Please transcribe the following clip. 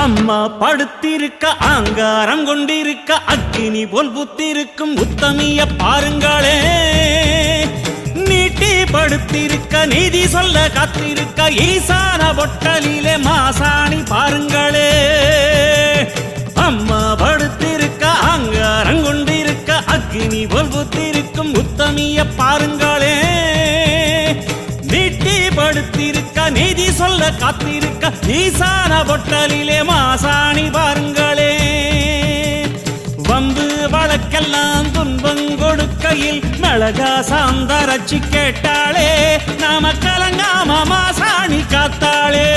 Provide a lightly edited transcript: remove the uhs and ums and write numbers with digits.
அம்மா படுத்திருக்க ஆங்காரம் கொண்டிருக்க அக்கினி போல் புத்திருக்கும் உத்தமிய பாருங்களே. நீட்டி படுத்திருக்க நீதி சொல்ல காத்திருக்க ஈசான பொட்டலிலே மாசாணி பாருங்களே. அம்மா படுத்திருக்க ஆங்காரம் கொண்டிருக்க அக்கினி போல் புத்திருக்கும் உத்தமிய பாருங்களே. நீட்டி படுத்திருக்க நீதி சொல்ல காத்திருக்க ஈசான பொட்டலிலே மாசாணி பாருங்களே. வம்பு வழக்கெல்லாம் துன்பம் கொடுக்கையில் மிளகா சாந்தரட்சி கேட்டாளே. நாம கலங்காம மாசாணி காத்தாளே.